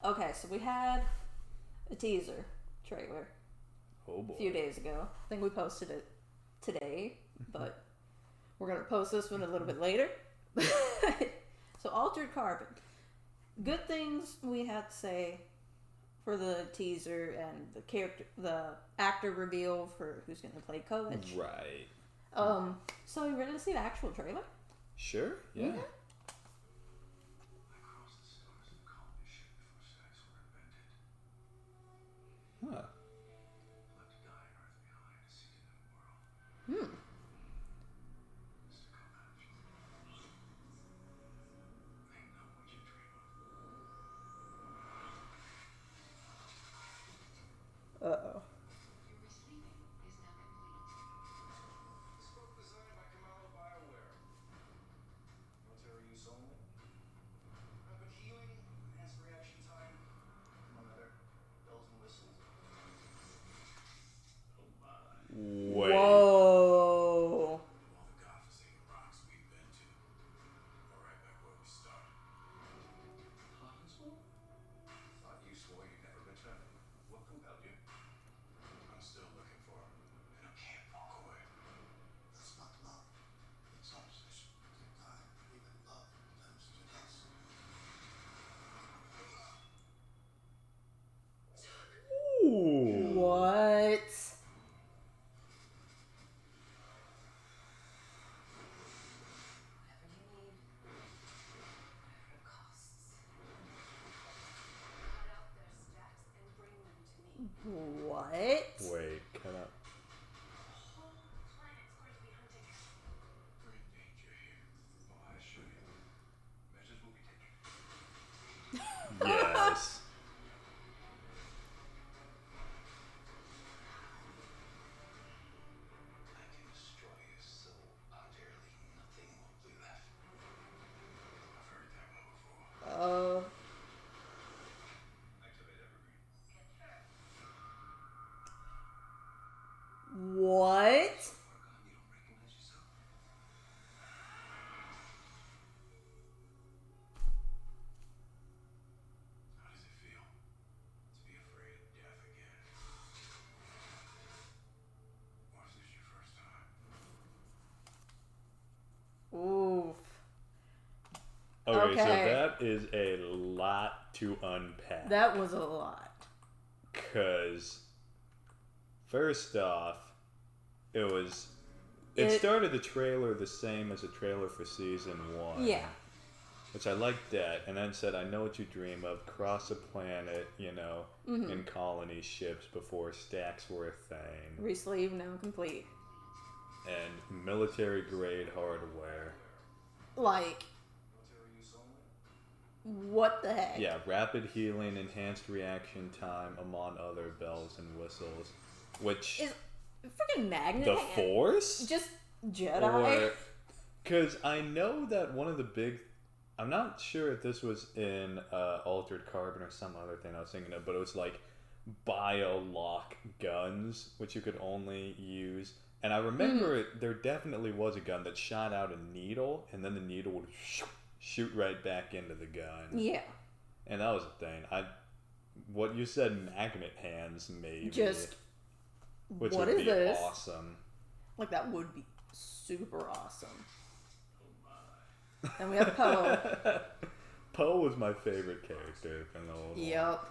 Okay, so we had a teaser trailer a few days ago. I think we posted it today, but we're going to post this one a little bit later. So, Altered Carbon. Good things we had to say for the teaser and the actor reveal for who's going to play Coach. Right. So you ready to see the actual trailer? Sure. Yeah. Huh. Uh-oh. Wait. Whoa. Ooh. What? What? Wait, cut up. Yes. What? Oof. Okay, so Okay. that is a lot to unpack. That was a lot. Because, first off, it started the trailer the same as the trailer for season 1. Yeah. Which I liked that, and then said, I know what you dream of, cross a planet, in colony ships before stacks were a thing. Resleeve now complete. And military grade hardware. Like, what the heck? Yeah, rapid healing, enhanced reaction time, among other bells and whistles. Which... Is freaking magnet the hand Force? just Jedi? Because I know that one of the big... I'm not sure if this was in Altered Carbon or some other thing I was thinking of, but it was like BIOLOCK guns, which you could only use. And I remember there definitely was a gun that shot out a needle, and then the needle would shoot right back into the gun. Yeah. And that was a thing. What you said, magnet hands, maybe. Just, which what would is be this? awesome. Like, that would be super awesome. And we have Poe. Poe was my favorite character from the whole Yep.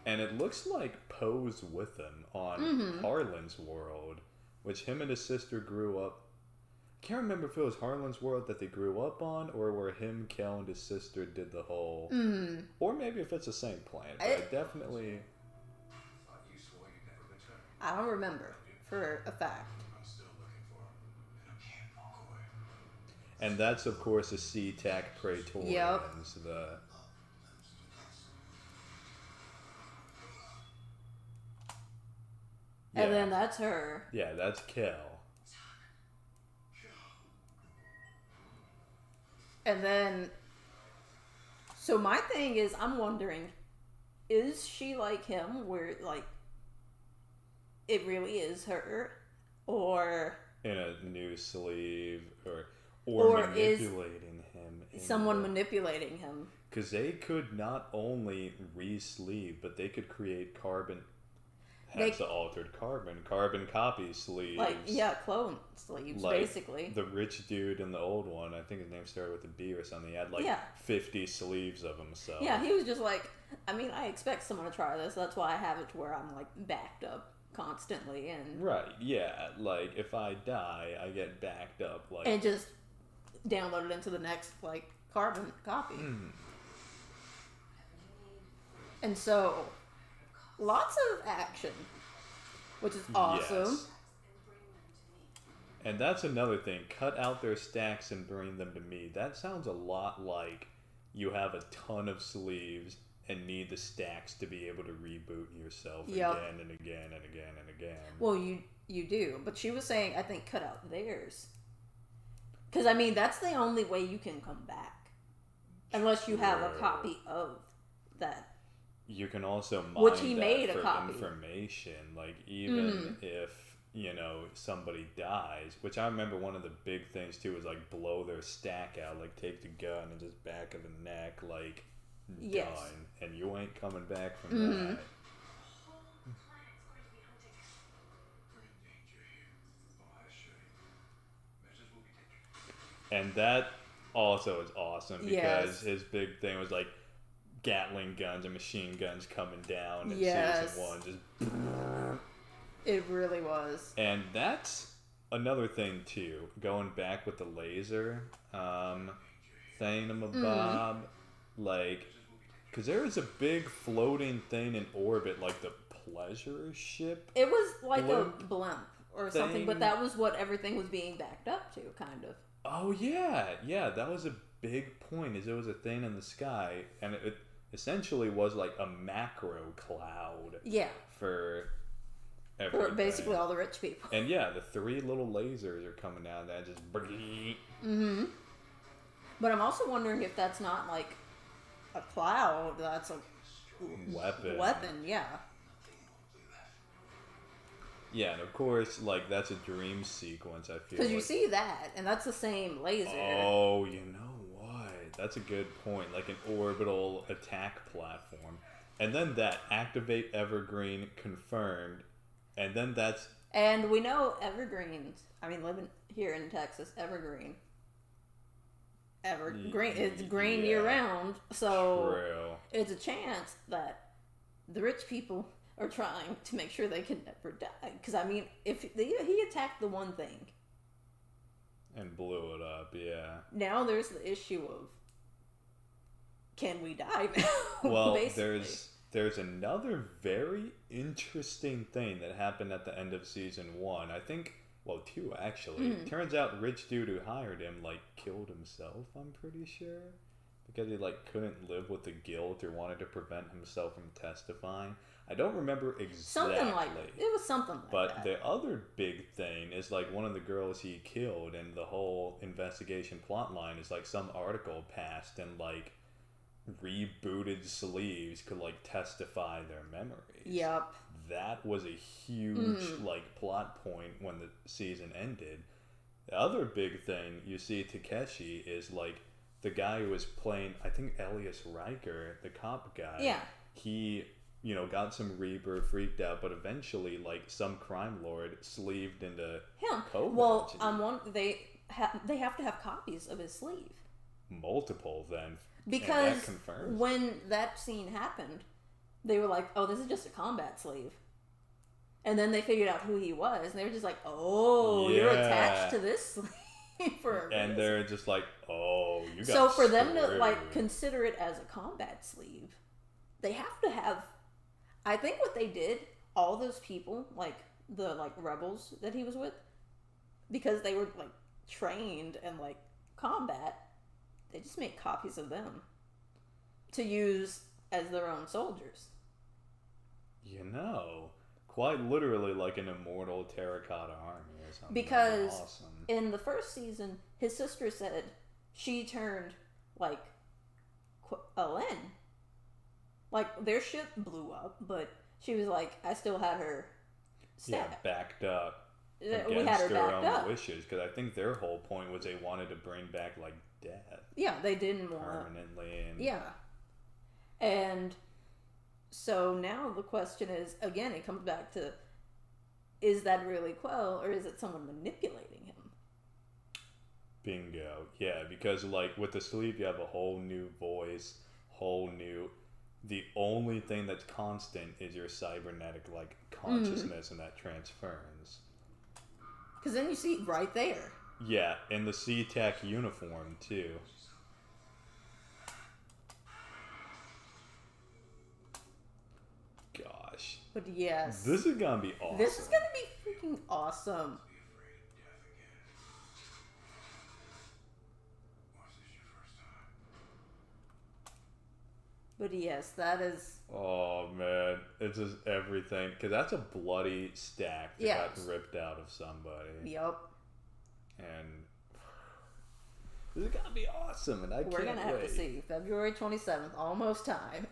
And it looks like Poe's with him on Harlan's world, which him and his sister grew up. I can't remember if it was Harlan's world that they grew up on, or where him, Kel, and his sister did the whole... Or maybe if it's the same planet, but I definitely... I don't remember for a fact. And that's, of course, a SEATAC PRAYTOR. Yep. And then that's her. Yeah, that's Kel. And then... So my thing is, I'm wondering, is she like him, where, like, it really is her? Or... In a new sleeve, or manipulating him. Someone manipulating him. Because they could not only re-sleeve, but they could create carbon. Hence the altered carbon copy sleeves. Like, yeah, clone sleeves, like basically. The rich dude in the old one, I think his name started with a B or something. He had like 50 sleeves of himself. Yeah, he was just like, I mean, I expect someone to try this. That's why I have it to where I'm like backed up constantly and. Right. Yeah. Like if I die, I get backed up. Like and just download it into the next like carbon copy. And so. Lots of action, which is awesome. Yes. And that's another thing. Cut out their stacks and bring them to me. That sounds a lot like you have a ton of sleeves and need the stacks to be able to reboot yourself again and again and again and again. Well, you do. But she was saying, I think, cut out theirs. Because, I mean, that's the only way you can come back. Unless you have a copy of that. You can also mine which he that made for a copy. information. Like, even if, you know, somebody dies, which I remember one of the big things, too, was, like, blow their stack out. Like, take the gun and just back of the neck, like, done. And you ain't coming back from that. And that also is awesome because his big thing was, like, Gatling guns and machine guns coming down in season 1. Just it really was. And that's another thing too. Going back with the laser thingamabob, like, because there was a big floating thing in orbit, like the pleasure ship. It was like a blimp or something, but that was what everything was being backed up to, kind of. Oh yeah, that was a big point. Is it was a thing in the sky, and it essentially was like a macro cloud. Yeah. For everything. For basically all the rich people. And yeah, the 3 little lasers are coming down that just. But I'm also wondering if that's not like a cloud. That's a weapon. Yeah. Yeah, and of course, like that's a dream sequence. I feel because you see that, and that's the same laser. Oh, you know. That's a good point. Like an orbital attack platform. And then that activate Evergreen confirmed. And then that's... And we know Evergreens. I mean, living here in Texas, Evergreen. It's green year-round. So True. It's a chance that the rich people are trying to make sure they can never die. Because, I mean, if he attacked the one thing. And blew it up, yeah. Now there's the issue of... Can we die now? Well, basically. there's another very interesting thing that happened at the end of season 1. I think, well, 2 actually. Turns out rich dude who hired him like killed himself. I'm pretty sure because he like couldn't live with the guilt or wanted to prevent himself from testifying. I don't remember exactly. Something like it was something like but that. The other big thing is like one of the girls he killed, and the whole investigation plot line is like some article passed and like. Rebooted sleeves could like testify their memories. Yep. That was a huge like plot point when the season ended. The other big thing you see Takeshi is like the guy who was playing, I think Elias Riker, the cop guy. Yeah. He, you know, got some rebirth, freaked out, but eventually like some crime lord sleeved into him. COVID. Well, they have to have copies of his sleeve. Multiple then. Because when that scene happened, they were like, oh, this is just a combat sleeve. And then they figured out who he was, and they were just like, oh, you're attached to this sleeve for a reason. And they're just like, oh, you got So for them to, like, consider it as a combat sleeve, they have to have... I think what they did, all those people, like, the, like, rebels that he was with, because they were, like, trained in, like, combat... They just make copies of them to use as their own soldiers. You know, quite literally like an immortal terracotta army or something. Because in the first season, his sister said she turned like Len. Like their ship blew up, but she was like, I still had her stabbed. Yeah, backed up. We had her backed up. Wishes, because I think their whole point was they wanted to bring back like death. Yeah, they didn't want permanently. And yeah, And so now the question is, again, it comes back to, is that really Quell, or is it someone manipulating him? Bingo. Yeah, because like with the sleep, you have a whole new voice, the only thing that's constant is your cybernetic like consciousness, and that transference. Because then you see right there. Yeah, in the SEATAC uniform too. Gosh. But yes. This is gonna be awesome. This is gonna be freaking awesome. But yes, that is... Oh man, it's just everything. Because that's a bloody stack that got ripped out of somebody. Yup. And this is gonna be awesome, and we're gonna have to see. February 27th, almost time.